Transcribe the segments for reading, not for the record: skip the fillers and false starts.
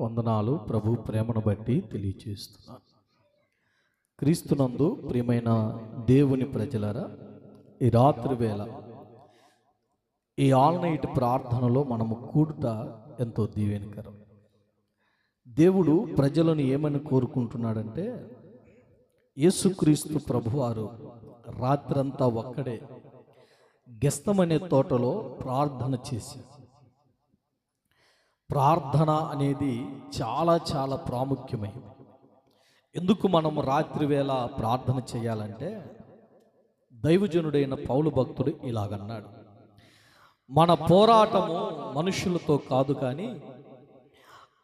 వందనాలు. ప్రభు ప్రేమను బట్టి తెలియచేస్తున్నాను. క్రీస్తునందు ప్రియమైన దేవుని ప్రజలరా, ఈ రాత్రి వేళ ఈ ఆల్ నైట్ ప్రార్థనలో మనము కూడుట ఎంతో దీవెనకరం. దేవుడు ప్రజలను ఏమని కోరుకుంటున్నాడంటే, యేసుక్రీస్తు ప్రభువారు రాత్రంతా ఒక్కడే గెస్తమనే తోటలో ప్రార్థన చేసి, ప్రార్థన అనేది చాలా చాలా ప్రాముఖ్యమైనది. ఎందుకు మనం రాత్రి వేళ ప్రార్థన చేయాలంటే, దైవజనుడైన పౌలు భక్తుడు ఇలాగన్నాడు, మన పోరాటము మనుషులతో కాదు కానీ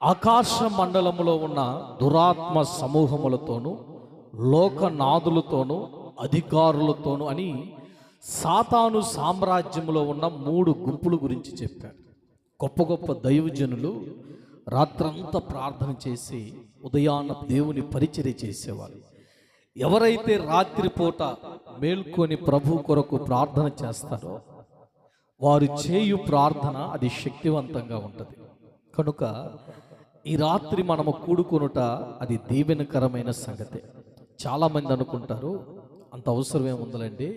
ఆకాశ మండలములో ఉన్న దురాత్మ సమూహములతోనూ లోకనాథులతోనూ అధికారులతోనూ అని సాతాను సామ్రాజ్యంలో ఉన్న 3 గుంపుల గురించి చెప్పాడు. గొప్ప గొప్ప దైవజనులు రాత్రంతా ప్రార్థన చేసి ఉదయాన్న దేవుని పరిచర్య చేసేవారు. ఎవరైతే రాత్రిపూట మేల్కొని ప్రభు కొరకు ప్రార్థన చేస్తారో వారు చేయు ప్రార్థన అది శక్తివంతంగా ఉంటుంది. కనుక ఈ రాత్రి మనము కూడుకొనుట అది దీవెనకరమైన సంగతే. చాలామంది అనుకుంటారు, అంత అవసరం ఏముందండి,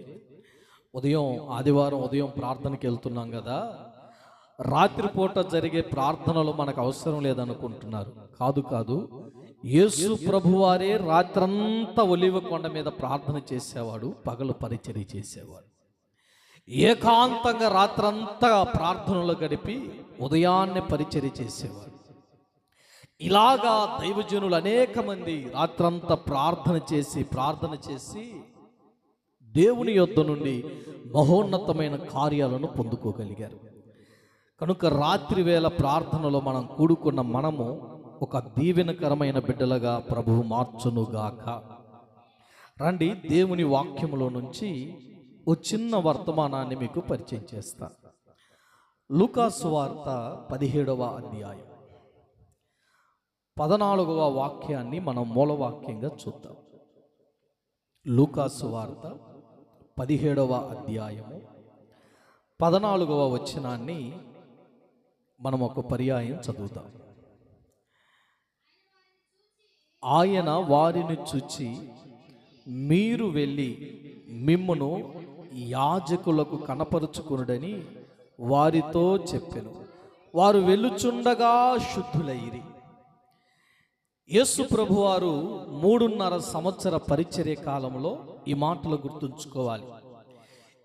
ఆదివారం ఉదయం ప్రార్థనకి వెళ్తున్నాం కదా, రాత్రిపూట జరిగే ప్రార్థనలు మనకు అవసరం లేదనుకుంటున్నారు. కాదు, యేసు ప్రభువారే రాత్రంతా ఒలివ కొండ మీద ప్రార్థన చేసేవాడు, పగలు పరిచర్య చేసేవాడు. ఏకాంతంగా రాత్రంతా ప్రార్థనలు గడిపి ఉదయాన్నే పరిచర్య చేసేవాడు. ఇలాగా దైవజనులు అనేక మంది రాత్రంతా ప్రార్థన చేసి దేవుని యొద్ద నుండి మహోన్నతమైన కార్యాలను పొందుకోగలిగారు. కనుక రాత్రి వేళ ప్రార్థనలో మనం కూడుకున్న మనము ఒక దీవెనకరమైన బిడ్డలుగా ప్రభువు మార్చునుగాక. రండి, దేవుని వాక్యములో నుంచి ఓ చిన్న వర్తమానాన్ని మీకు పరిచయం చేస్తా. లూకా సువార్త 17వ అధ్యాయం 14వ వాక్యాన్ని మనం మూలవాక్యంగా చూద్దాం. లూకా సువార్త 17వ అధ్యాయము 14వ వచనాన్ని మనం ఒక పర్యాయం చదువుతాం. ఆయన వారిని చూచి, మీరు వెళ్ళి మిమ్మును యాజకులకు కనపరుచుకునుడని వారితో చెప్పెను. వారు వెళ్ళుచుండగా శుద్ధులైరి. యేసు ప్రభువారు 3.5 సంవత్సర పరిచర్య కాలంలో ఈ మాటలు గుర్తుంచుకోవాలి.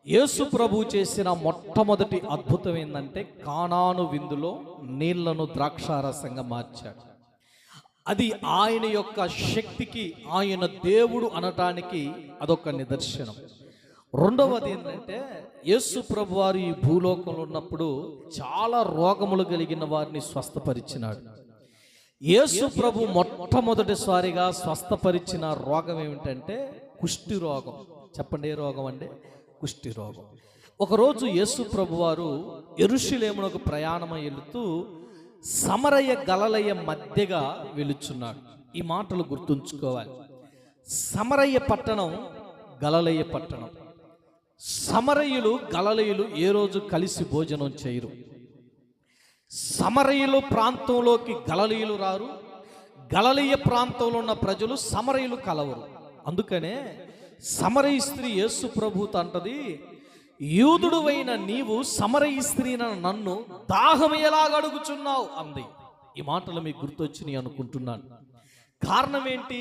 యేసు ప్రభు చేసిన మొట్టమొదటి అద్భుతం ఏంటంటే, కానాను విందులో నీళ్లను ద్రాక్షారసంగా మార్చాడు. అది ఆయన యొక్క శక్తికి, ఆయన దేవుడు అనటానికి అదొక నిదర్శనం. రెండవది ఏంటంటే, యేసు ప్రభు వారు ఈ భూలోకంలో ఉన్నప్పుడు చాలా రోగములు కలిగిన వారిని స్వస్థపరిచినాడు. యేసు ప్రభు మొట్టమొదటిసారిగా స్వస్థపరిచిన రోగం ఏమిటంటే కుష్టి రోగం. చెప్పండి, ఏ రోగం అండి? కుష్టి రోగం. ఒకరోజు యేసు ప్రభు వారు యెరూషలేమునకు ప్రయాణమై వెళుతూ సమరయ గలలయ మధ్యగా వెలుచున్నాడు. ఈ మాటలు గుర్తుంచుకోవాలి. సమరయ పట్టణం, గలలయ పట్టణం. సమరయులు గలలయులు ఏ రోజు కలిసి భోజనం చేయరు. సమరయులు ప్రాంతంలోకి గలలీయులు రారు, గలలీయ ప్రాంతంలో ఉన్న ప్రజలు సమరయులు కలవరు. అందుకనే సమరయ స్త్రీ యేసు ప్రభుతో అంటది, యూదుడువైన నీవు సమరయ స్త్రీన నన్ను దాహం ఎలాగడుగుచున్నావు అంది. ఈ మాటలు మీకు గుర్తొచ్చినాయి అనుకుంటున్నాను. కారణం ఏంటి?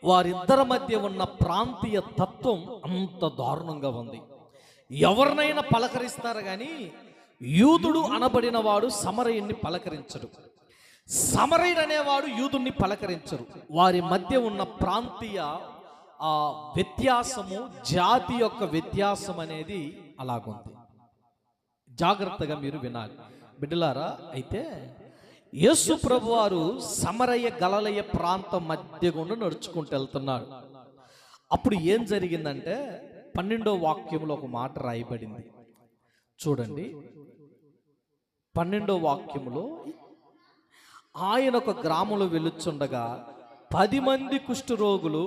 వారిద్దరి మధ్య ఉన్న ప్రాంతీయ తత్వం అంత దారుణంగా ఉంది. ఎవరినైనా పలకరిస్తారు కానీ యూదుడు అనబడిన వాడు సమరయుణ్ణి పలకరించడు, సమరయుడు అనేవాడు యూదుణ్ణి పలకరించరు. వారి మధ్య ఉన్న ప్రాంతీయ వ్యత్యాసము, జాతి యొక్క వ్యత్యాసం అనేది అలాగుంది. జాగ్రత్తగా మీరు వినాలి బిడ్డలారా. అయితే యేసు ప్రభువారు సమరయ గలలయ ప్రాంతం మధ్య గుండా నడుచుకుంటూ వెళ్తున్నాడు. అప్పుడు ఏం జరిగిందంటే, 12వ వాక్యంలో ఒక మాట రాయబడింది చూడండి. 12వ వాక్యములో, ఆయన ఒక గ్రామంలో వెలుచుండగా 10 మంది కుష్ఠరోగులు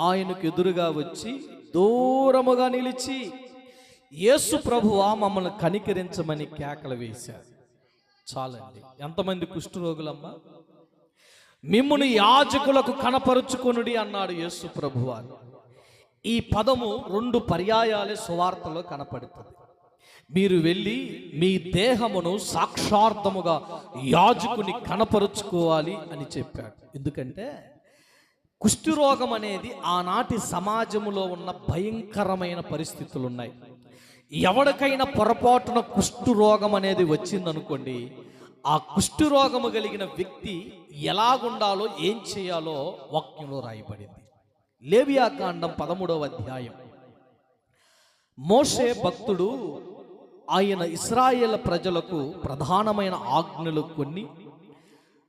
ఆయనకు ఎదురుగా వచ్చి దూరముగా నిలిచి, యేసు ప్రభువా మమ్మల్ని కనికరించమని కేకలు వేశారు. చాలండి. ఎంతమంది కుష్ఠరోగులమ్మా? మిమ్మును యాజకులకు కనపరుచుకొనుడి అన్నాడు యేసు ప్రభువారు. ఈ పదము 2 పర్యాయాలే సువార్తలో కనపడుతుంది. మీరు వెళ్ళి మీ దేహమును సాక్షార్థముగా యాజకుని కనపరుచుకోవాలి అని చెప్పాడు. ఎందుకంటే కుష్ఠరోగం అనేది ఆనాటి సమాజంలో ఉన్న భయంకరమైన పరిస్థితులు ఉన్నాయి. ఎవరికైనా పొరపాటున కుష్ఠరోగం అనేది వచ్చిందనుకోండి, ఆ కుష్ఠరోగము కలిగిన వ్యక్తి ఎలాగుండాలో ఏం చేయాలో వాక్యంలో రాయబడింది. లేవియాకాండం 13వ అధ్యాయం. మోషే భక్తుడు ఆయన ఇశ్రాయేలు ప్రజలకు ప్రధానమైన ఆజ్ఞలు కొన్ని,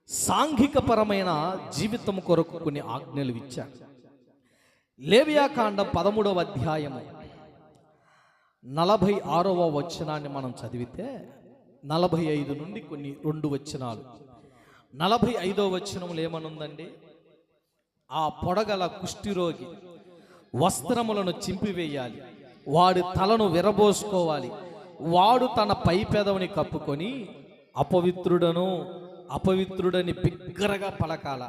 సాంఘికపరమైన జీవితం కొరకు కొన్ని ఆజ్ఞలు ఇచ్చాడు. లేవియాకాండం 13వ అధ్యాయము 46వ వచనాన్ని మనం చదివితే 45 నుండి కొన్ని 2 వచనాలు. 45వ వచనంలో ఏమనుందండి? ఆ పొడగల కుష్ఠిరోగి వస్త్రములను చింపివేయాలి, వాడి తలను విరబోసుకోవాలి, వాడు తన పై పెదవిని కప్పుకొని అపవిత్రుడని బిగ్గరగా పలకాల.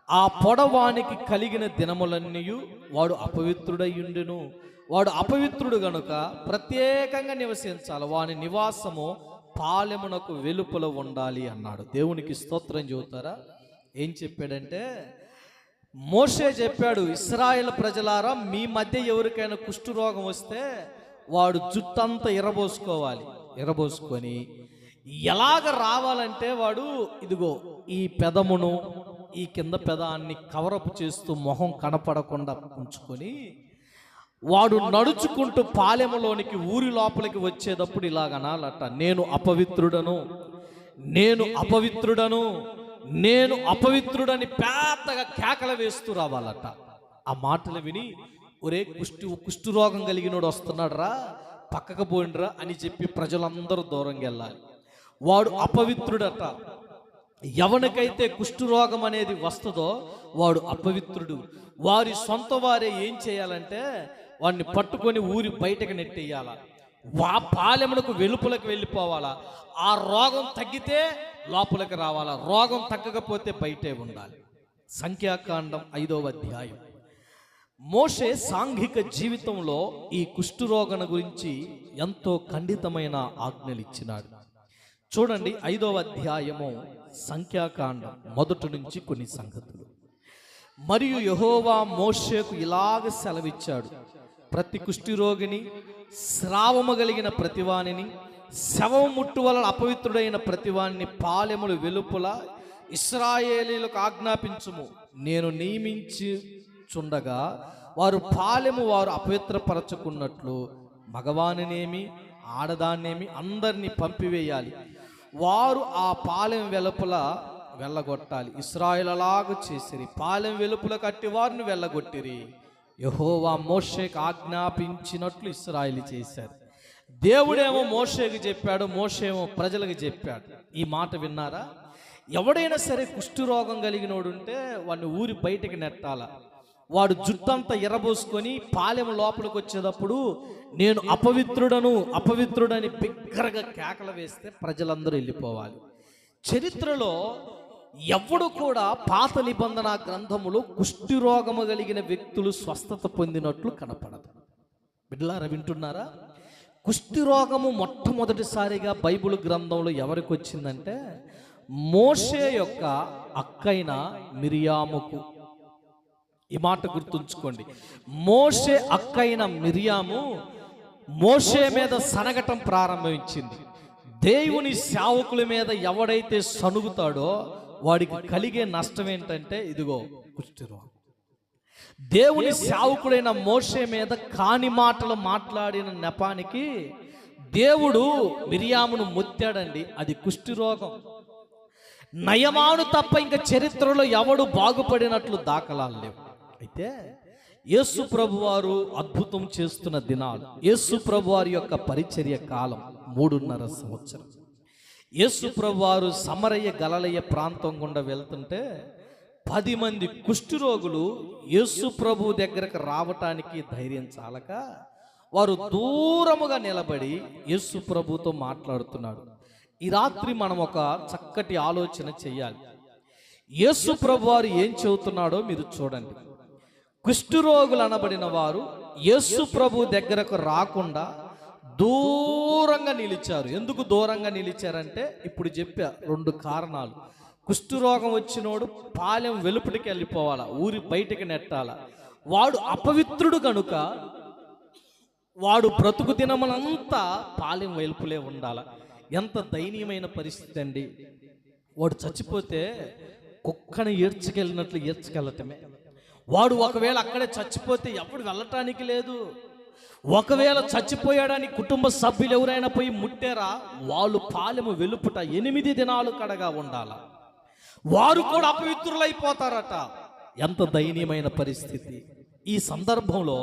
ఆ పొడవానికి కలిగిన దినములన్నీ వాడు అపవిత్రుడయ్యుండెను. వాడు అపవిత్రుడు గనుక ప్రత్యేకంగా నివసించాలి, వాని నివాసము పాలెమునకు వెలుపల ఉండాలి అన్నాడు. దేవునికి స్తోత్రం చెబుతారా? ఏం చెప్పాడంటే, మోషే చెప్పాడు, ఇశ్రాయేలు ప్రజలారా, మీ మధ్య ఎవరికైనా కుష్ఠరోగం వస్తే వాడు జుట్టంతా ఎరబోసుకొని ఎలాగ రావాలంటే వాడు ఇదిగో ఈ పెదమును ఈ కింద పెదాన్ని కవరపు చేస్తూ మొహం కనపడకుండా ఉంచుకొని వాడు నడుచుకుంటూ పాలెములోనికి ఊరి లోపలికి వచ్చేటప్పుడు ఇలాగనాలట, నేను అపవిత్రుడని పెద్దగా కేకలు వేస్తూ రావాలట. ఆ మాటలు విని, ఒరే కుష్ఠరోగం కలిగినోడు వస్తున్నాడు రా, పక్కకు పోయిండ్రా అని చెప్పి ప్రజలందరూ దూరంగా వెళ్ళాలి. వాడు అపవిత్రుడట. ఎవరికైతే కుష్ఠరోగం అనేది వస్తుందో వాడు అపవిత్రుడు. వారి సొంత వారే ఏం చేయాలంటే వాడిని పట్టుకొని ఊరి బయటకు నెట్టేయాల, పాలెమునకు వెలుపలకు వెళ్ళిపోవాలా. ఆ రోగం తగ్గితే లోపలికి రావాలా, రోగం తగ్గకపోతే బయటే ఉండాలి. సంఖ్యాకాండం 5వ అధ్యాయం. మోషే సాంఘిక జీవితంలో ఈ కుష్ఠరోగం గురించి ఎంతో ఖండితమైన ఆజ్ఞలు ఇచ్చినాడు. చూడండి 5వ అధ్యాయము సంఖ్యాకాండం 1 నుంచి కొన్ని సంగతులు. మరియు యెహోవా మోషేకు ఇలాగ సెలవిచ్చాడు, ప్రతి కుష్ఠరోగిని, స్రావము కలిగిన ప్రతివానిని, శవము ముట్టు వలన అపవిత్రుడైన ప్రతివాన్ని పాలెముల వెలుపల ఇశ్రాయేలీయులకు ఆజ్ఞాపించుము. నేను నియమించుచుండగా వారు వారు అపవిత్రపరచుకున్నట్లు మగవానినేమి ఆడదాన్నేమి అందరినీ పంపివేయాలి. వారు ఆ పాలెం వెలుపల వెళ్ళగొట్టాలి. ఇశ్రాయేలు అలాగ చేసిరి, పాలెం వెలుపల కట్టి వారిని వెళ్ళగొట్టిరి. యెహోవా మోషేకు ఆజ్ఞాపించినట్లు ఇశ్రాయేలు చేశారు. దేవుడేమో మోషేకు చెప్పాడు, మోషేమో ప్రజలకు చెప్పాడు. ఈ మాట విన్నారా? ఎవడైనా సరే కుష్ఠరోగం కలిగినోడు ఉంటే వాడిని ఊరి బయటకు నెట్టాల. వాడు జుట్టంతా ఎర్రబోసుకొని పాలెం లోపలికి వచ్చేటప్పుడు నేను అపవిత్రుడని బిగ్గరగా కేకలు వేస్తే ప్రజలందరూ వెళ్ళిపోవాలి. చరిత్రలో ఎవడు కూడా పాత నిబంధన గ్రంథములో కుష్ఠరోగము కలిగిన వ్యక్తులు స్వస్థత పొందినట్లు కనపడదు. బిడ్డలారా, వింటున్నారా? కుష్ఠరోగము మొట్టమొదటిసారిగా బైబిల్ గ్రంథంలో ఎవరికి వచ్చిందంటే మోషే యొక్క అక్కైన మిరియాముకు. ఈ మాట గుర్తుంచుకోండి. మోషే అక్కైన మిరియాము మోషే మీద సనగటం ప్రారంభించింది. దేవుని సేవకుల మీద ఎవడైతే సనుగుతాడో వాడికి కలిగే నష్టం ఏంటంటే ఇదిగో కుష్ఠరోగం. దేవుని సేవకుడైన మోషే మీద కాని మాటలు మాట్లాడిన నెపానికి దేవుడు మిరియామును మొత్తాడండి. అది కుష్ఠరోగం. నయమాను తప్ప ఇంకా చరిత్రలో ఎవడు బాగుపడినట్లు దాఖలాలు లేవు. అయితే యేసు ప్రభు వారు అద్భుతం చేస్తున్న దినాలు, యేసు ప్రభు వారి యొక్క పరిచర్య కాలం 3.5 సంవత్సరం. యేసు ప్రభు వారు సమరయ్య గలలయ్య ప్రాంతం గుండా వెళ్తుంటే 10 మంది కుష్ఠరోగులు యేసు ప్రభు దగ్గరకు రావటానికి ధైర్యం చాలక వారు దూరముగా నిలబడి యేసు ప్రభుతో మాట్లాడుతున్నాడు. ఈ రాత్రి మనం ఒక చక్కటి ఆలోచన చేయాలి. యేసు ప్రభు వారు ఏం చెబుతున్నాడో మీరు చూడండి. కుష్ఠరోగులు అనబడిన వారు యేసు ప్రభు దగ్గరకు రాకుండా దూరంగా నిలిచారు. ఎందుకు దూరంగా నిలిచారంటే ఇప్పుడు చెప్పా 2 కారణాలు. కుష్ఠరోగం వచ్చినోడు పాలెం వెలుపటికి వెళ్ళిపోవాలా, ఊరి బయటికి నెట్టాలా. వాడు అపవిత్రుడు కనుక వాడు బ్రతుకు దినమనంతా పాలెం వెలుపులే ఉండాల. ఎంత దయనీయమైన పరిస్థితి అండి. వాడు చచ్చిపోతే కుక్కను ఏడ్చుకెళ్ళినట్లు ఏడ్చుకెళ్ళటమే. వాడు ఒకవేళ అక్కడే చచ్చిపోతే ఎప్పుడు వెళ్ళటానికి లేదు. ఒకవేళ చచ్చిపోయాడని కుటుంబ సభ్యులు ఎవరైనా పోయి ముట్టారా, వాళ్ళు పాలెము వెలుపుట 8 దినాలు కడగా ఉండాల. వారు కూడా అపవిత్రులైపోతారట. ఎంత దయనీయమైన పరిస్థితి. ఈ సందర్భంలో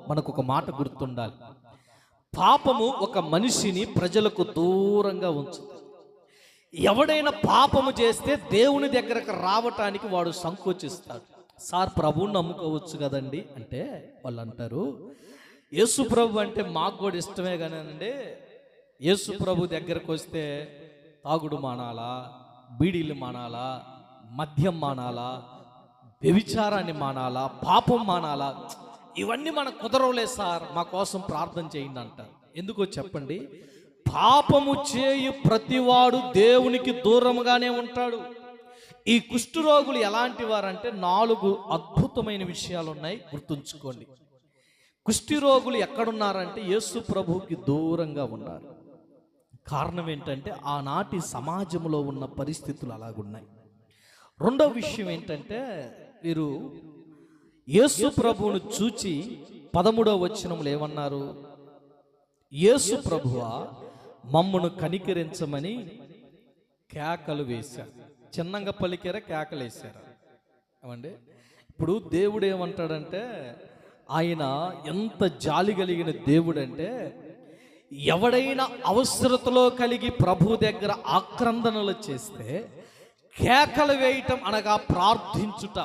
మనకు ఒక మాట గుర్తుండాలి. పాపము ఒక మనిషిని ప్రజలకు దూరంగా ఉంచుతుంది. ఎవడైనా పాపము చేస్తే దేవుని దగ్గరకు రావటానికి వాడు సంకోచిస్తాడు. సార్ ప్రభువుని నమ్ముకోవచ్చు కదండి అంటే వాళ్ళు అంటారు, యేసు ప్రభు అంటే మాకు కూడా ఇష్టమే కానండి, యేసు ప్రభు దగ్గరకు వస్తే తాగుడు మానాలా, బీడీలు మానాలా, మద్యం మానాలా, వ్యభిచారాన్ని మానాలా, పాపం మానాలా, ఇవన్నీ మనకు కుదరవులే సార్, మా కోసం ప్రార్థన చేయండి అంటారు. ఎందుకో చెప్పండి, పాపము చేయు ప్రతివాడు దేవునికి దూరముగానే ఉంటాడు. ఈ కుష్ఠరోగులు ఎలాంటి వారంటే 4 అద్భుతమైన విషయాలు ఉన్నాయి, గుర్తుంచుకోండి. కుష్ఠరోగులు ఎక్కడున్నారంటే యేసు ప్రభువుకి దూరంగా ఉన్నారు. కారణం ఏంటంటే ఆనాటి సమాజంలో ఉన్న పరిస్థితులు అలాగున్నాయి. రెండవ విషయం ఏంటంటే వీరు యేసు ప్రభువును చూచి 13వ వచనంలో ఏమన్నారు, యేసు ప్రభువా మమ్మను కనికరించమని కేకలు వేశారు. చిన్నంగా పలికారా, కేకలు వేశారా? ఏమండి, ఇప్పుడు దేవుడు ఏమంటాడంటే ఆయన ఎంత జాలి కలిగిన దేవుడు అంటే, ఎవడైనా అవసరతలో కలిగి ప్రభు దగ్గర ఆక్రందనలు చేస్తే కేకలు వేయటం అనగా ప్రార్థించుట.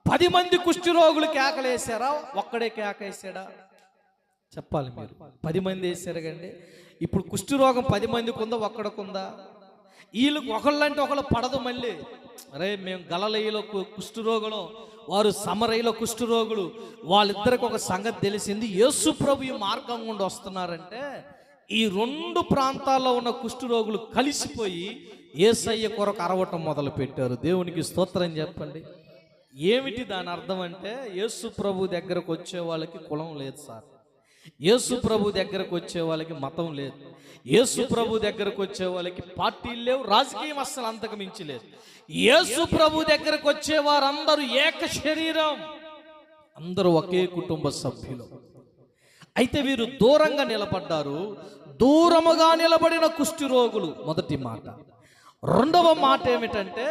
10 మంది కుష్ఠరోగులు కేకలేసారా, ఒక్కడే కేకేసాడా? చెప్పాలి మీరు. 10 మంది వేసారు కండి. ఇప్పుడు కుష్ఠరోగం 10 మందికి ఉందా, ఒక్కడికుందా? వీళ్ళకి ఒకళ్ళంటే ఒకళ్ళు పడదు. మళ్ళీ అరే మేము గలిలయలో కుష్ఠరోగులు, వారు సమరయలో కుష్ఠరోగులు, వాళ్ళిద్దరికి ఒక సంగతి తెలిసింది, యేసు ప్రభు ఈ మార్గం గుండా వస్తున్నారంటే ఈ 2 ప్రాంతాల్లో ఉన్న కుష్ఠరోగులు కలిసిపోయి యేసయ్య కొరకు అరవటం మొదలు పెట్టారు. దేవునికి స్తోత్రం చెప్పండి. ఏమిటి దాని అర్థం అంటే, యేసు ప్రభు దగ్గరకు వచ్చే వాళ్ళకి కులం లేదు సార్, యేసు ప్రభు దగ్గరకు వచ్చే వాళ్ళకి మతం లేదు, యేసు ప్రభు దగ్గరకు వచ్చే వాళ్ళకి పార్టీలు లేవు, రాజకీయం అస్సలు అంతకు మించి లేదు. యేసు ప్రభు దగ్గరకు వచ్చే వారందరూ ఏక శరీరం, అందరూ ఒకే కుటుంబ సభ్యులు. అయితే వీరు దూరంగా నిలబడ్డారు. దూరముగా నిలబడిన కుష్ఠరోగులు మొదటి మాట. రెండవ మాట ఏమిటంటే,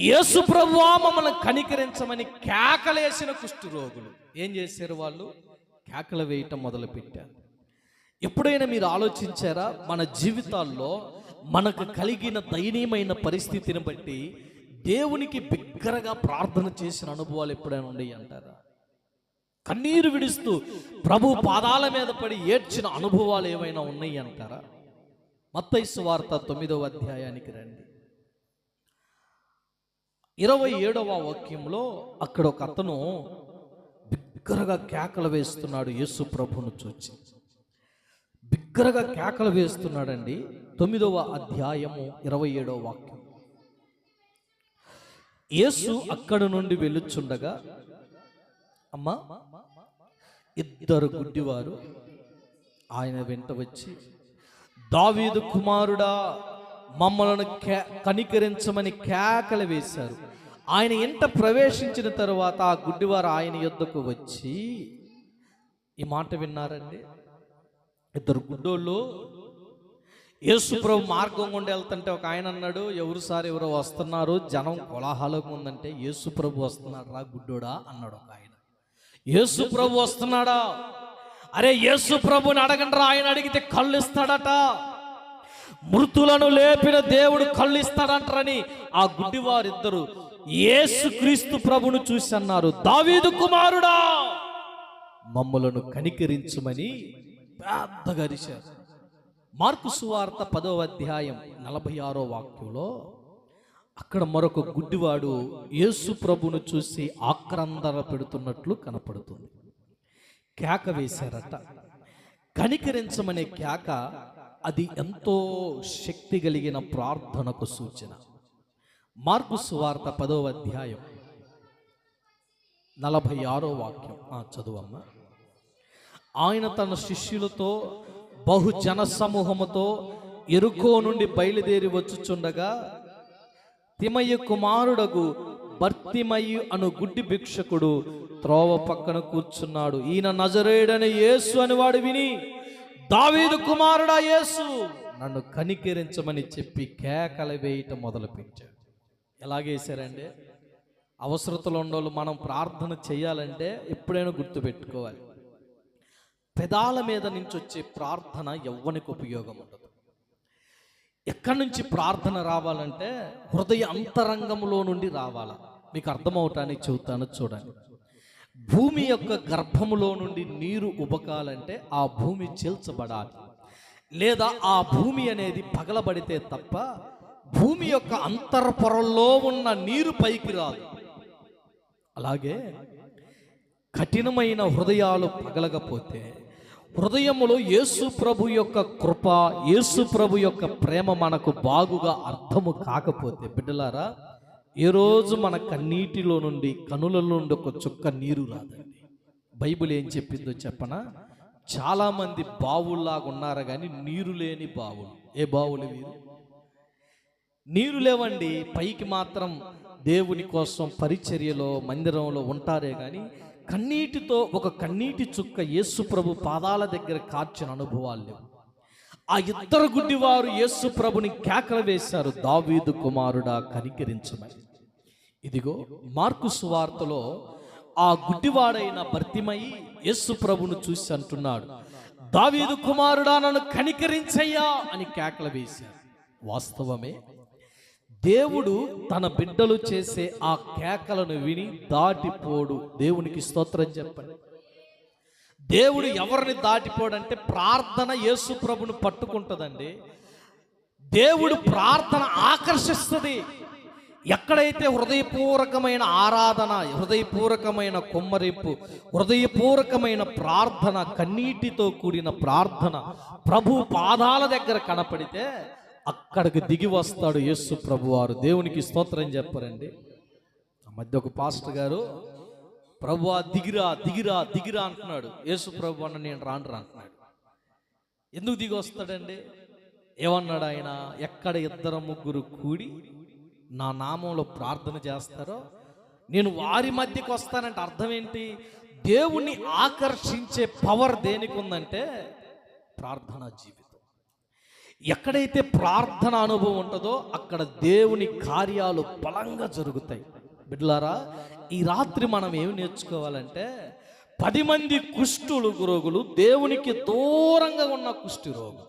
యేసు ప్రభువా మమ్మల్ని కనికరించమని కేకలేసిన కుష్ఠరోగులు ఏం చేశారు? వాళ్ళు కేకలు వేయటం మొదలుపెట్టారు. ఎప్పుడైనా మీరు ఆలోచించారా, మన జీవితాల్లో మనకు కలిగిన దయనీయమైన పరిస్థితిని బట్టి దేవునికి బిగ్గరగా ప్రార్థన చేసిన అనుభవాలు ఎప్పుడైనా ఉన్నాయి అంటారా? కన్నీరు విడుస్తూ ప్రభు పాదాల మీద పడి ఏడ్చిన అనుభవాలు ఏమైనా ఉన్నాయి అంటారా? మత్తయి సువార్త 9వ అధ్యాయానికి రండి. 27వ వాక్యంలో అక్కడ ఒక అతను బిగ్గరగా కేకలు వేస్తున్నాడు. యేసు ప్రభును చూచి బిగ్గరగా కేకలు వేస్తున్నాడండి. 9వ అధ్యాయము 27వ వాక్యం. యేసు అక్కడ నుండి వెళ్ళుచుండగా, అమ్మా, 2 గుడ్డివారు ఆయన వెంట వచ్చి, దావీదు కుమారుడా మమ్మలను కనికరించమని కేకలు వేశారు. ఆయన ఇంట ప్రవేశించిన తరువాత ఆ గుడ్డివారు ఆయన యొద్దకు వచ్చి ఈ మాట విన్నారండి. 2 గుడ్డోళ్ళు యేసు ప్రభు మార్గం గుండా వెళ్తుంటే ఒక ఆయన అన్నాడు, ఎవరు సార్ ఎవరో వస్తున్నారు, జనం కోలాహలంగా ఉందంటే, యేసు ప్రభు వస్తున్నాడు రా గుడ్డోడా అన్నాడు ఒక ఆయన. యేసు ప్రభు వస్తున్నాడా? అరే యేసు ప్రభుని అడగండి రా, ఆయన అడిగితే కళ్ళు ఇస్తాడట. మృతులను లేపిన దేవుడు కళ్ళు ఇస్తాడంటారని ఆ గుడ్డివారిద్దరు యేసు క్రీస్తు ప్రభును చూసి అన్నారు, దావీదు కుమారుడా మమ్మలను కనికరించుమని పెద్దగా అరిచారు. మార్కు సువార్త 10వ అధ్యాయం 46వ వాక్యంలో అక్కడ మరొక గుడ్డివాడు యేసు ప్రభును చూసి ఆక్రందన పెడుతున్నట్లు కనపడుతుంది. కేక వేశారట. కనికరించమనే కేక అది ఎంతో శక్తి కలిగిన ప్రార్థనకు సూచన. మార్కు సువార్త 10వ అధ్యాయం 46వ వాక్యం చదువమ్మా. ఆయన తన శిష్యులతో బహుజన సమూహముతో యెరికో నుండి బయలుదేరి వచ్చుచుండగా తిమయ్య కుమారుడగు బర్తిమయ్యు అను గుడ్డి భిక్షకుడు త్రోవ పక్కన కూర్చున్నాడు. ఈయన నజరేయుడైన యేసు అని వాడు విని, దావీదు కుమారుడా యేసు, నన్ను కనికరించమని చెప్పి కేకలు వేయటం మొదలుపెట్టాడు. ఎలాగేశారండి? అవసరతలు ఉండోళ్ళు మనం ప్రార్థన చేయాలంటే ఎప్పుడైనా గుర్తుపెట్టుకోవాలి, పెదాల మీద నుంచి వచ్చే ప్రార్థన ఎవ్వనికి ఉపయోగం ఉండదు. ఎక్కడి నుంచి ప్రార్థన రావాలంటే హృదయ అంతరంగంలో నుండి రావాలా. మీకు అర్థమవటానికి చెబుతాను చూడండి. భూమి యొక్క గర్భములో నుండి నీరు ఉబకాలంటే ఆ భూమి చీల్చబడాలి, లేదా ఆ భూమి అనేది పగలబడితే తప్ప భూమి యొక్క అంతర్పొరల్లో ఉన్న నీరు పైకి రాదు. అలాగే కఠినమైన హృదయాలు పగలకపోతే, హృదయములో యేసు ప్రభు యొక్క కృప, యేసు ప్రభు యొక్క ప్రేమ మనకు బాగుగా అర్థము కాకపోతే, బిడ్డలారా, ఏ రోజు మన కన్నీటిలో నుండి కనుల నుండి ఒక చుక్క నీరు రాదండి. బైబిల్ ఏం చెప్పిందో చెప్పనా? చాలామంది బావుల్లాగా ఉన్నారు కానీ నీరు లేని బావులు. ఏ బావులు వీరు? నీరు లేవండి, పైకి మాత్రం దేవుని కోసం పరిచర్యలో మందిరంలో ఉంటారే కానీ కన్నీటితో ఒక కన్నీటి చుక్క యేసు ప్రభు పాదాల దగ్గర కార్చిన అనుభవాలు లేవు. ఆ ఇద్దరు గుడ్డివారు యేసు ప్రభుని కేకలు వేశారు, దావీదు కుమారుడా కనికరించమని. ఇదిగో మార్కు సువార్తలో ఆ గుడ్డివాడైన బర్తిమయి యేసు ప్రభును చూసి అంటున్నాడు, దావీదు కుమారుడా నన్ను కనికరించయ్యా అని కేకలు వేశారు. వాస్తవమే, దేవుడు తన బిడ్డలు చేసే ఆ కేకలను విని దాటిపోడు. దేవునికి స్తోత్రం చెప్పండి. దేవుడు ఎవరిని దాటిపోడంటే ప్రార్థన యేసు ప్రభును పట్టుకుంటుందండి. దేవుడు ప్రార్థన ఆకర్షిస్తుంది. ఎక్కడైతే హృదయపూర్వకమైన ఆరాధన, హృదయపూర్వకమైన కుమ్మరింపు, హృదయపూర్వకమైన ప్రార్థన, కన్నీటితో కూడిన ప్రార్థన ప్రభు పాదాల దగ్గర కనపడితే అక్కడికి దిగి వస్తాడు యేసు ప్రభు వారు. దేవునికి స్తోత్రం చెప్పరండి. ఆ మధ్య ఒక పాస్టర్ గారు, ప్రభువా దిగిరా దిగిరా దిగిరా అంటున్నాడు. యేసు ప్రభు అన్న నేను రాను అంటున్నాడు. ఎందుకు దిగి వస్తాడండి? ఏమన్నాడు ఆయన? ఎక్కడ ఇద్దరు ముగ్గురు కూడి నా నామంలో ప్రార్థన చేస్తారో నేను వారి మధ్యకి వస్తానంటే అర్థం ఏంటి? దేవుణ్ణి ఆకర్షించే పవర్ దేనికి ఉందంటే ప్రార్థనా జీవితం. ఎక్కడైతే ప్రార్థన అనుభవం ఉంటుందో అక్కడ దేవుని కార్యాలు బలంగా జరుగుతాయి. బిడ్డలారా, ఈ రాత్రి మనం ఏమి నేర్చుకోవాలంటే 10 మంది కుష్ఠరోగులు దేవునికి దూరంగా ఉన్న కుష్ఠరోగులు.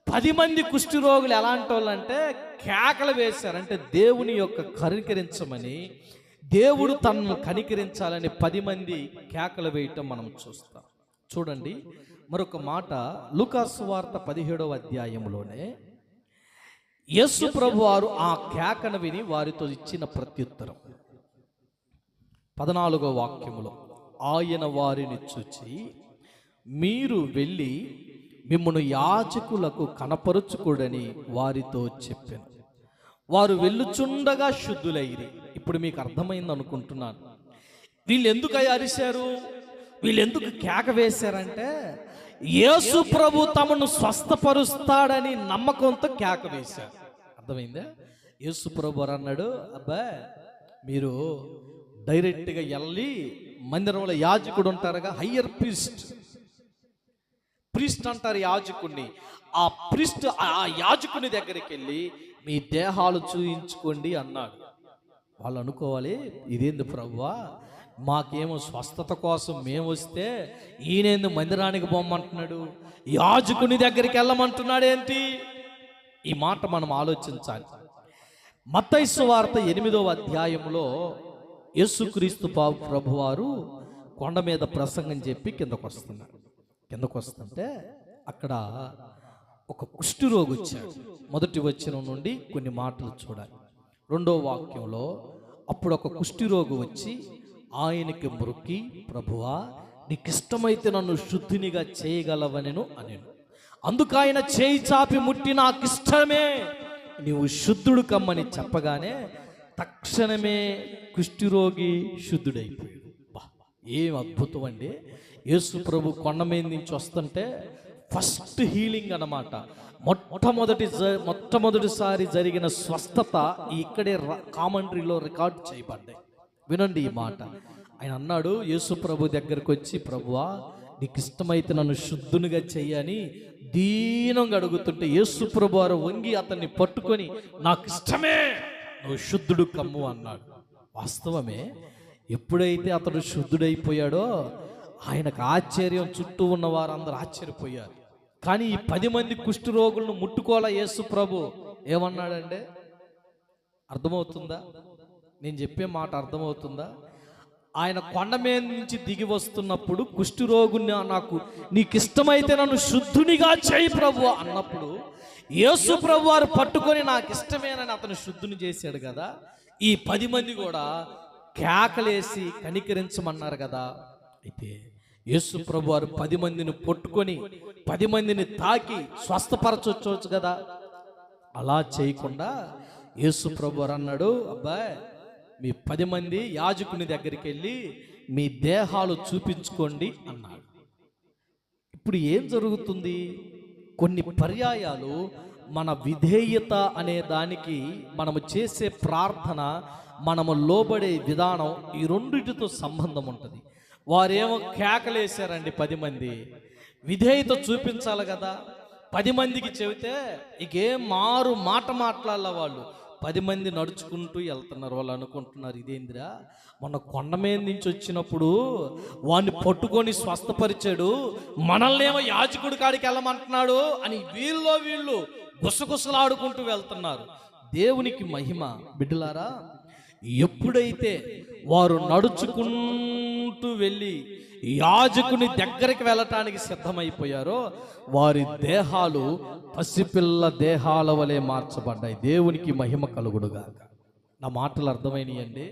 10 మంది కుష్ఠరోగులు ఎలాంటి వాళ్ళు అంటే కేకలు వేశారంటే దేవుని యొక్క కనికరించమని, దేవుడు తనను కనికరించాలని 10 మంది కేకలు వేయటం మనం చూస్తాం. చూడండి మరొక మాట, లూకాసు సువార్త 17వ అధ్యాయంలోనే యేసు ప్రభు వారు ఆ కేకను విని వారితో ఇచ్చిన ప్రత్యుత్తరం 14వ వాక్యములో, ఆయన వారిని చూచి మీరు వెళ్ళి మిమ్మును యాజకులకు కనపరుచుకోడని వారితో చెప్పాను. వారు వెళ్ళుచుండగా శుద్ధులైరి. ఇప్పుడు మీకు అర్థమైంది అనుకుంటున్నాను. వీళ్ళు ఎందుకు అరిశారు, వీళ్ళు ఎందుకు కేక వేశారంటే యేసు ప్రభు తమను స్వస్థపరుస్తాడని నమ్మకంతో కేక వేశారు. అర్థమైందా? యేసు ప్రభు అన్నాడు, అబ్బా మీరు డైరెక్ట్గా వెళ్ళి మందిరంలో యాజకుడు ఉంటారుగా, హయ్యర్ ప్రీస్ట్ అంటారు యాజకుడిని. ఆ ప్రీస్ట్ ఆ యాజకుని దగ్గరికి వెళ్ళి మీ దేహాలు చూయించుకోండి అన్నాడు. వాళ్ళు అనుకోవాలి, ఇదేంది ప్రభువా, మాకేమో స్వస్థత కోసం మేము వస్తే ఈయనేందు మందిరానికి పోమంటున్నాడు, యాజకుని దగ్గరికి వెళ్ళమంటున్నాడు ఏంటి? ఈ మాట మనం ఆలోచించాలి. మత్తయి సువార్త 8వ అధ్యాయంలో యేసుక్రీస్తు ప్రభువారు కొండ మీద ప్రసంగం చెప్పి కిందకు వస్తుంటే అక్కడ ఒక కుష్ఠరోగి వచ్చాడు. మొదటి వచనం నుండి కొన్ని మాటలు చూడాలి. రెండో వాక్యంలో అప్పుడు ఒక కుష్ఠిరోగి వచ్చి ఆయనకి మొక్కి, ప్రభువా నీకు ఇష్టమైతే నన్ను శుద్ధినిగా చేయగలవనెను అనెను. అందుకు ఆయన చేయి చాపి ముట్టి నాకు ఇష్టమే, నీవు శుద్ధుడు కమ్మని చెప్పగానే తక్షణమే కుష్ఠిరోగి శుద్ధుడైపోయాడు. ఏం అద్భుతం అండి! యేసు ప్రభు కొండ మీద నుంచి వస్తుంటే ఫస్ట్ హీలింగ్ అన్నమాట. మొట్టమొదటిసారి జరిగిన స్వస్థత ఇక్కడే కామెంటరీలో రికార్డ్ చేయబడ్డాయి. వినండి ఈ మాట. ఆయన అన్నాడు యేసు ప్రభు దగ్గరకు వచ్చి, ప్రభువా నీకు ఇష్టమైతే నన్ను శుద్ధునిగా చెయ్యని దీనంగా అడుగుతుంటే యేసు ప్రభు వారు వంగి అతన్ని పట్టుకొని నాకు ఇష్టమే, నువ్వు శుద్ధుడు కమ్ము అన్నాడు. వాస్తవమే. ఎప్పుడైతే అతడు శుద్ధుడైపోయాడో ఆయనకు ఆశ్చర్యం, చుట్టూ ఉన్న వారందరూ ఆశ్చర్యపోయారు. కానీ ఈ 10 మంది కుష్ఠరోగులను ముట్టుకోలే యేసు ప్రభు. ఏమన్నాడంటే, అర్థమవుతుందా? నేను చెప్పే మాట అర్థమవుతుందా? ఆయన కొండ మీద నుంచి దిగి వస్తున్నప్పుడు కుష్ఠరోగుని నీకు ఇష్టమైతే నన్ను శుద్ధునిగా చేయి ప్రభు అన్నప్పుడు యేసు ప్రభు వారు పట్టుకొని నాకు ఇష్టమేనని అతను శుద్ధుని చేశాడు కదా. ఈ 10 మంది కూడా కేకలేసి కనికరించమన్నారు కదా. అయితే యేసు ప్రభు వారు 10 మందిని పట్టుకొని 10 మందిని తాకి స్వస్థపరచవచ్చు కదా. అలా చేయకుండా యేసు ప్రభు వారు అన్నాడు, అబ్బాయి మీ 10 మంది యాజకుని దగ్గరికి వెళ్ళి మీ దేహాలు చూపించుకోండి అన్నాడు. ఇప్పుడు ఏం జరుగుతుంది? కొన్ని పర్యాయాలు మన విధేయత అనే దానికి మనము చేసే ప్రార్థన, మనము లోబడే విధానం, ఈ రెండిటితో సంబంధం ఉంటుంది. వారేమో కేకలేశారండి 10 మంది. విధేయత చూపించాలి కదా. 10 మందికి చెబితే ఇకేం మాట మాట్లాడాల. వాళ్ళు 10 మంది నడుచుకుంటూ వెళ్తున్నారు. వాళ్ళు అనుకుంటున్నారు, ఇదేందిరా మొన్న కొండ మీద నుంచి వచ్చినప్పుడు వాడిని పట్టుకొని స్వస్థపరిచాడు, మనల్ని ఏమో యాజకుడి కాడికి వెళ్ళమంటున్నాడు అని వీళ్ళు గుసగుసలాడుకుంటూ వెళ్తున్నారు. దేవునికి మహిమ. బిడ్డలారా, ఎప్పుడైతే వారు నడుచుకుంటూ వెళ్ళి యాజకుని దగ్గరికి వెళ్ళటానికి సిద్ధమైపోయారో వారి దేహాలు పసిపిల్ల దేహాల వలె మార్చబడ్డాయి. దేవునికి మహిమ కలుగుడుగా. నా మాటలు అర్థమైనాయండి?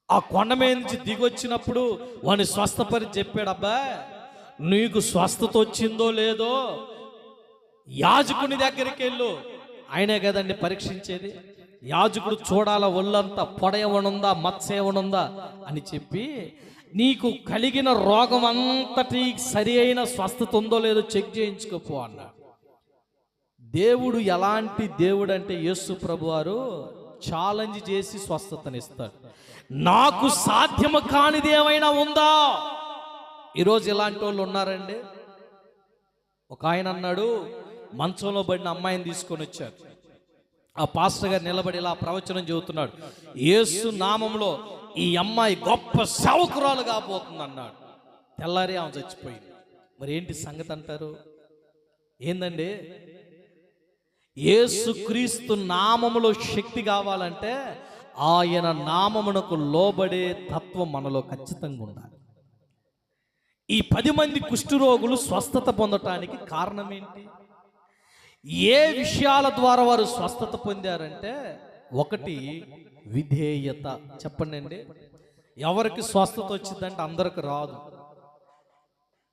ఆ కొండ మీద నుంచి దిగొచ్చినప్పుడు వాడిని స్వస్థపరిచి చెప్పాడు, అబ్బా నీకు స్వస్థత వచ్చిందో లేదో యాజకుని దగ్గరికి వెళ్ళు. ఆయనే కదండి పరీక్షించేది. యాజకుడు చూడాల ఒళ్ళంతా పొడయవనుందా మచ్చ ఏమనుందా అని చెప్పి నీకు కలిగిన రోగం అంతటి సరి అయిన స్వస్థత ఉందో లేదో చెక్ చేయించుకోపో అన్నాడు. దేవుడు ఎలాంటి దేవుడు అంటే యేసు ప్రభు వారు ఛాలెంజ్ చేసి స్వస్థతనిస్తాడు. నాకు సాధ్యము కానిది ఏమైనా ఉందా? ఈరోజు ఇలాంటి వాళ్ళు ఉన్నారండి. ఒక ఆయన అన్నాడు, మంచంలో పడిన అమ్మాయిని తీసుకొని వచ్చారు. ఆ పాస్టర్ గారు నిలబడి ఇలా ప్రవచనం చెబుతున్నాడు, యేసు నామంలో ఈ అమ్మాయి గొప్ప సేవకురాలు కాబోతుంది అన్నాడు. తెల్లారి ఆమె చచ్చిపోయింది. మరి ఏంటి సంగతి అంటారు? ఏందండి? యేసుక్రీస్తు నామములో శక్తి కావాలంటే ఆయన నామమునకు లోబడే తత్వం మనలో ఖచ్చితంగా ఉండాలి. ఈ 10 మంది కుష్ఠరోగులు స్వస్థత పొందటానికి కారణం ఏంటి? ఏ విషయాల ద్వారా వారు స్వస్థత పొందారంటే, ఒకటి విధేయత. చెప్పండి అండి, ఎవరికి స్వస్థత వచ్చిందంటే అందరికి రాదు.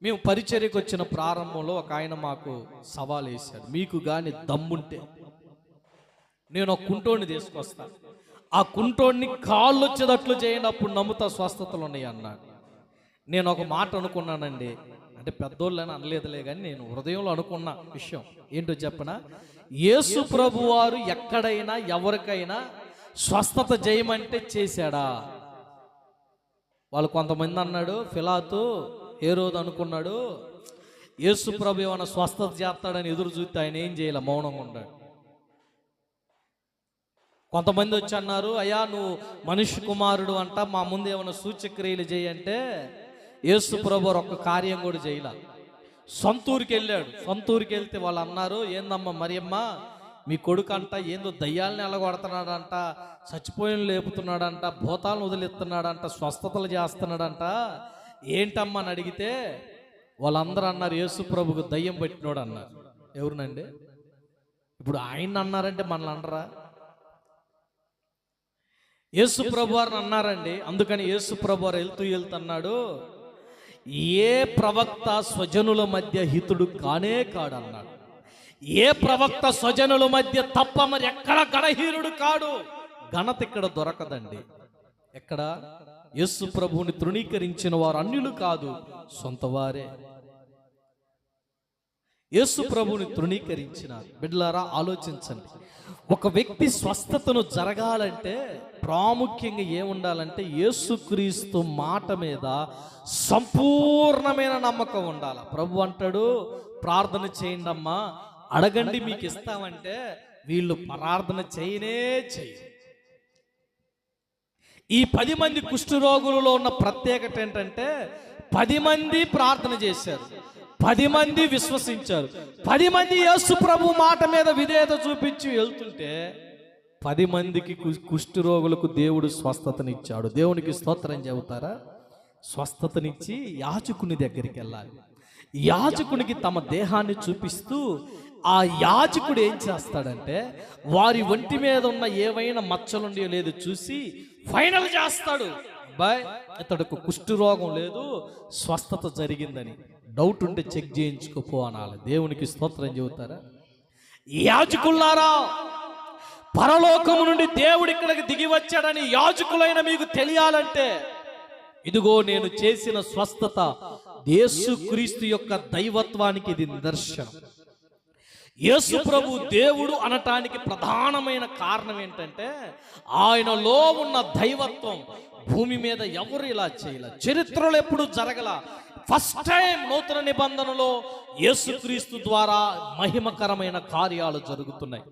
మేము పరిచర్యకు వచ్చిన ప్రారంభంలో ఒక ఆయన మాకు సవాల్ వేశాడు, మీకు కానీ దమ్ముంటే నేను ఒక కుంటోడిని తీసుకొస్తా, ఆ కుంటోడిని కాళ్ళు వచ్చేటట్లు చేయండి, అప్పుడు నమ్ముతా స్వస్థతలు ఉన్నాయి అన్నాడు. నేను ఒక మాట అనుకున్నానండి, అంటే పెద్దోళ్ళని అనలేదులే కానీ నేను హృదయంలో అనుకున్న విషయం ఏంటో చెప్పనా, యేసు ప్రభు వారు ఎక్కడైనా ఎవరికైనా స్వస్థత చేయమంటే చేశాడా? వాళ్ళు కొంతమంది అన్నాడు, ఫిలాతు ఏ రోజు అనుకున్నాడు యేసు ప్రభు ఏమైనా స్వస్థత చేస్తాడని ఎదురు చూస్తే ఆయన ఏం చేయాల, మౌనంగా ఉన్నాడు. కొంతమంది వచ్చి అన్నారు, అయ్యా నువ్వు మనిషి కుమారుడు అంట, మా ముందు ఏమైనా సూచక్రియలు చేయంటే యేసు ప్రభు ఒక్క కార్యం కూడా చేయలే. సొంతూరుకి వెళ్ళాడు. సొంతూరుకి వెళ్తే వాళ్ళు అన్నారు, ఏందమ్మా మరియమ్మ మీ కొడుకు అంట ఏందో దయ్యాలని ఎలగొడుతున్నాడంట, చచ్చిపోయిన లేపుతున్నాడంట, భూతాలను వదిలిస్తున్నాడంట, స్వస్థతలు చేస్తున్నాడంట, ఏంటమ్మా అని అడిగితే వాళ్ళందరూ అన్నారు, యేసు ప్రభుకు దయ్యం పెట్టినోడు అన్నారు. ఎవరునండి? ఇప్పుడు ఆయన అన్నారంటే మనల్ని అనరా? యేసు ప్రభు వారిని అన్నారండి. అందుకని యేసు ప్రభు వారు వెళ్తున్నాడు, ఏ ప్రవక్త స్వజనుల మధ్య హితుడు కానే కాడన్నాడు. ఏ ప్రవక్త స్వజనుల మధ్య తప్ప మరి ఎక్కడ గణహీనుడు కాడు. ఘనత ఇక్కడ దొరకదండి. ఎక్కడ? యేసు ప్రభువుని తృణీకరించిన వారు అన్యులు కాదు, సొంత వారే. యేసు ప్రభువుని తృణీకరించిన బిడ్డలారా, ఆలోచించండి. ఒక వ్యక్తి స్వస్థతను జరగాలంటే ప్రాముఖ్యంగా ఏముండాలంటే యేసుక్రీస్తు మాట మీద సంపూర్ణమైన నమ్మకం ఉండాలి. ప్రభు అంటాడు, ప్రార్థన చేయండి అమ్మా, అడగండి మీకు ఇస్తామంటే వీళ్ళు ప్రార్థన చేయనే చేయరు. ఈ 10 మంది కుష్ఠరోగులలో ఉన్న ప్రత్యేకత ఏంటంటే 10 మంది ప్రార్థన చేశారు, 10 మంది విశ్వసించారు, 10 మంది యేసు ప్రభు మాట మీద విధేయత చూపించి వెళ్తుంటే 10 మందికి కుష్ఠరోగులకు దేవుడు స్వస్థతనిచ్చాడు. దేవునికి స్తోత్రం చెబుతారా? స్వస్థతనిచ్చి యాజకుని దగ్గరికి వెళ్ళాలి. యాజకునికి తమ దేహాన్ని చూపిస్తూ ఆ యాజకుడు ఏం చేస్తాడంటే వారి ఒంటి మీద ఉన్న ఏవైనా మచ్చలుండి లేదు చూసి ఫైనల్ చేస్తాడు, బాయ్ ఇతడుకు కుష్ఠరోగం లేదు, స్వస్థత జరిగిందని. డౌట్ ఉంటే చెక్ చేయించుకోపో అనాలి. దేవునికి స్తోత్రం చెబుతారా? యాజకులారా, పరలోకము నుండి దేవుడు ఇక్కడికి దిగి వచ్చాడని యాజకులైన మీకు తెలియాలంటే ఇదిగో నేను చేసిన స్వస్థత యేసుక్రీస్తు యొక్క దైవత్వానికి ఇది నిదర్శనం. యేసు ప్రభు దేవుడు అనటానికి ప్రధానమైన కారణం ఏంటంటే ఆయనలో ఉన్న దైవత్వం భూమి మీద ఎవరు ఇలా చేయలే, చరిత్రలో ఎప్పుడు జరగల. ఫస్ట్ టైం నూతన నిబంధనలో యేసుక్రీస్తు ద్వారా మహిమకరమైన కార్యాలు జరుగుతున్నాయి.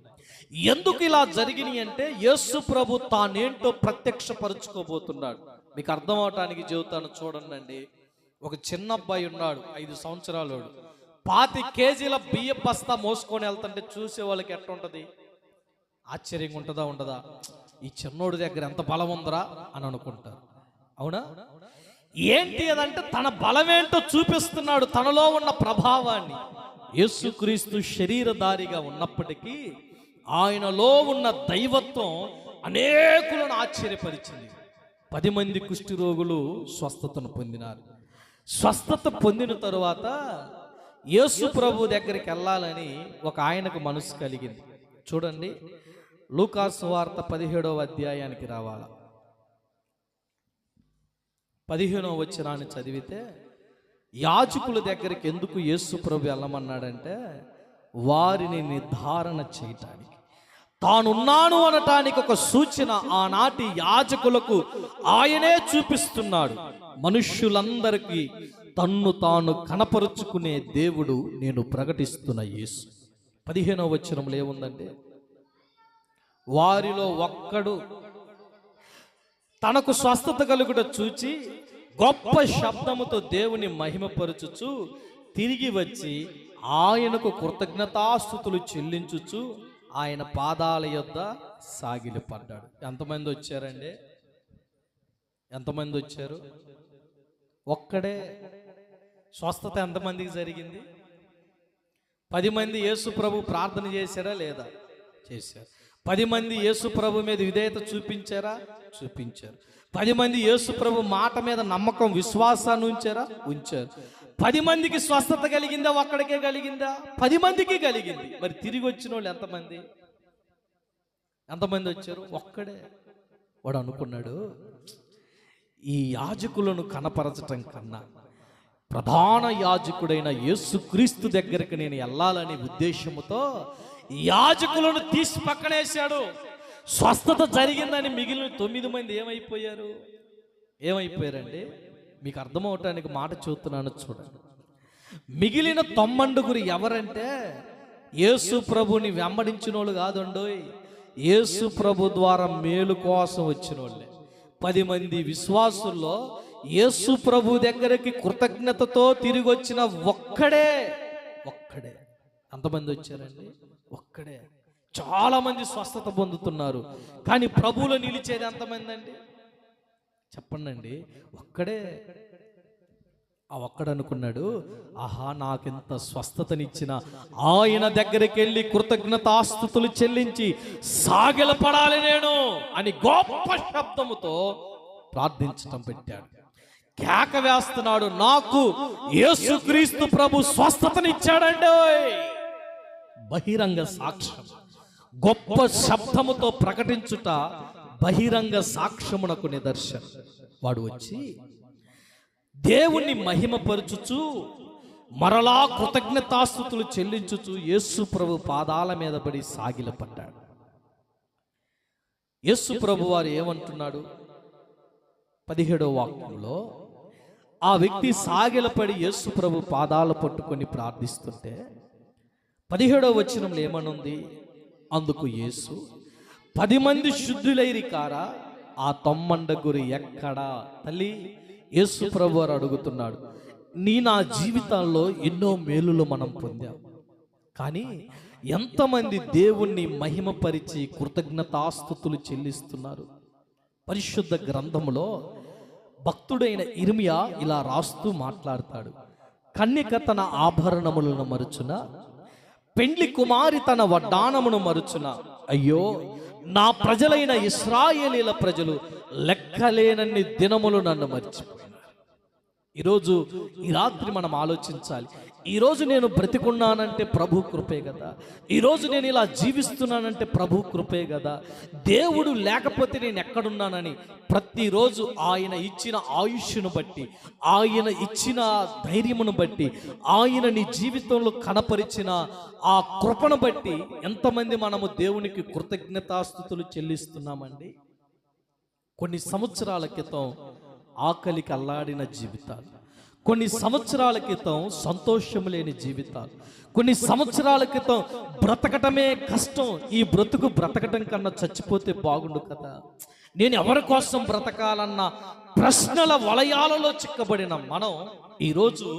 ఎందుకు ఇలా జరిగినాయి అంటే యేసు ప్రభు తానేంటో ప్రత్యక్షపరుచుకోబోతున్నాడు. మీకు అర్థం అవటానికి చెబుతాను, చూడండి. ఒక చిన్న అబ్బాయి ఉన్నాడు, 5 సంవత్సరాలు. 25 కేజీల బియ్య బస్తా మోసుకొని వెళ్తుంటే చూసే వాళ్ళకి ఎట్లా ఉంటుంది? ఆశ్చర్యంగా ఉంటుందా ఉండదా? ఈ చిన్నోడి దగ్గర ఎంత బలం ఉందరా అని అనుకుంటారు. అవునా? ఏంటి అదంటే తన బలమేంటో చూపిస్తున్నాడు, తనలో ఉన్న ప్రభావాన్ని. యేసుక్రీస్తు శరీరధారిగా ఉన్నప్పటికీ ఆయనలో ఉన్న దైవత్వం అనేకులను ఆశ్చర్యపరిచింది. 10 మంది కుష్ఠరోగులు స్వస్థతను పొందినారు. స్వస్థత పొందిన తరువాత యేసు ప్రభు దగ్గరికి వెళ్ళాలని ఒక ఆయనకు మనసు కలిగింది. చూడండి, లూకాసు వార్త 17వ అధ్యాయానికి రావాలా. 15వ వచనాన్ని చదివితే యాజకుల దగ్గరికి ఎందుకు యేసు ప్రభు వెళ్ళమన్నాడంటే వారిని నిర్ధారణ చేయటానికి, తానున్నాను అనటానికి ఒక సూచన ఆనాటి యాజకులకు ఆయనే చూపిస్తున్నాడు. మనుష్యులందరికీ తన్ను తాను కనపరుచుకునే దేవుడు నేను ప్రకటిస్తున్న యేసు. 15వ వచనంలో ఏముందంటే వారిలో ఒక్కడు తనకు స్వస్థత కలుగుట చూచి గొప్ప శబ్దముతో దేవుని మహిమపరచుచు తిరిగి వచ్చి ఆయనకు కృతజ్ఞతాస్తుతులు చెల్లించుచు ఆయన పాదాల యొద్ద సాగిలపడ్డాడు. ఎంతమంది వచ్చారండి? ఎంతమంది వచ్చారు? ఒక్కడే. స్వస్థత ఎంతమందికి జరిగింది? 10 మంది యేసు ప్రభు ప్రార్థన చేశారా లేదా? చేశారు. 10 మంది యేసు ప్రభు మీద విధేయత చూపించారా? చూపించారు. 10 మంది యేసు ప్రభు మాట మీద నమ్మకం విశ్వాసాన్ని ఉంచారా? ఉంచారు. 10 మందికి స్వస్థత కలిగిందా? ఒక్కడికే కలిగిందా? 10 మందికి కలిగింది. మరి తిరిగి వచ్చిన వాళ్ళు ఎంతమంది? ఎంతమంది వచ్చారు? ఒక్కడే. వాడు అనుకున్నాడు, ఈ యాజకులను కనపరచటం కన్నా ప్రధాన యాజకుడైన యేసుక్రీస్తు దగ్గరికి నేను వెళ్ళాలనే ఉద్దేశముతో యాజకులను తీసి పక్కనేశాడు. స్వస్థత జరిగిందని మిగిలిన 9 మంది ఏమైపోయారు? ఏమైపోయారండి? మీకు అర్థమవటానికి మాట చూస్తున్నాను, చూడండి. మిగిలిన 90 ఎవరంటే యేసు ప్రభుని వెంబడించిన వాళ్ళు కాదండోయ్, యేసు ప్రభు ద్వారా మేలు కోసం వచ్చిన వాళ్ళే. 10 మంది విశ్వాసుల్లో యేసు ప్రభు దగ్గరికి కృతజ్ఞతతో తిరిగి వచ్చిన ఒక్కడే. ఎంతమంది వచ్చారండి? ఒక్కడే. చాలా మంది స్వస్థత పొందుతున్నారు, కానీ ప్రభువులో నిలిచేది ఎంతమంది అండి? చెప్పండి. ఒక్కడే. ఆ ఒక్కడనుకున్నాడు, ఆహా, నాకెంత స్వస్థతనిచ్చిన ఆయన దగ్గరికి వెళ్ళి కృతజ్ఞతాస్తుతులు చెల్లించి సాగిలపడాలి నేను అని గొప్ప శబ్దముతో ప్రార్థించటం పెట్టాడు. కేక వేస్తున్నాడు, నాకు యేసుక్రీస్తు ప్రభు స్వస్థతనిచ్చాడండి. బహిరంగ సాక్ష్యం, గొప్ప శబ్దముతో ప్రకటించుట బహిరంగ సాక్ష్యమునకు నిదర్శనం. వాడు వచ్చి దేవుణ్ణి మహిమపరచుచు మరలా కృతజ్ఞతాస్తుతులు చెల్లించుచు యేసు ప్రభు పాదాల మీద పడి సాగిలపడ్డాడు. యేసు ప్రభు వారు ఏమంటున్నాడు? 17వ వాక్యంలో ఆ వ్యక్తి సాగిలపడి యేసు ప్రభు పాదాలు పట్టుకొని ప్రార్థిస్తుంటే 17వ వచనంలో ఏమనుంది? అందుకు యేసు, 10 మంది శుద్ధులైరి కారా, ఆ తొమ్మండగురు ఎక్కడా? తల్లి, యేసు ప్రభు వారు అడుగుతున్నాడు, నా జీవితంలో ఎన్నో మేలులు మనం పొందాం, కానీ ఎంతమంది దేవుణ్ణి మహిమపరిచి కృతజ్ఞతాస్తుతులు చెల్లిస్తున్నారు? పరిశుద్ధ గ్రంథములో భక్తుడైన ఇర్మియా ఇలా రాస్తూ మాట్లాడతాడు, కన్యక తన ఆభరణములను మరుచున, పెండ్లి కుమారి తన వడ్డానమును మరుచున, అయ్యో నా ప్రజలైన ఇశ్రాయేలీల ప్రజలు లెక్కలేనన్ని దినములు నన్ను మర్చిపోయినారు. ఈరోజు ఈ రాత్రి మనం ఆలోచించాలి. ఈరోజు నేను బ్రతికున్నానంటే ప్రభు కృపే కదా. ఈరోజు నేను ఇలా జీవిస్తున్నానంటే ప్రభు కృపే కదా. దేవుడు లేకపోతే నేను ఎక్కడున్నానని ప్రతిరోజు ఆయన ఇచ్చిన ఆయుష్ను బట్టి, ఆయన ఇచ్చిన ధైర్యమును బట్టి, ఆయన నీ జీవితంలో కనపరిచిన ఆ కృపను బట్టి ఎంతమంది మనము దేవునికి కృతజ్ఞతాస్తుతులు చెల్లిస్తున్నామండి. కొన్ని సంవత్సరాల క్రితం ఆకలికి అల్లాడిన జీవితాలు, కొన్ని సంవత్సరాల క్రితం సంతోషం లేని జీవితాలు, కొన్ని సంవత్సరాల క్రితం బ్రతకటమే కష్టం, ఈ బ్రతకటం కన్నా చచ్చిపోతే బాగుండు కదా, నేను ఎవరి కోసం బ్రతకాలన్న ప్రశ్నల వలయాలలో చిక్కబడిన మనం ఈరోజు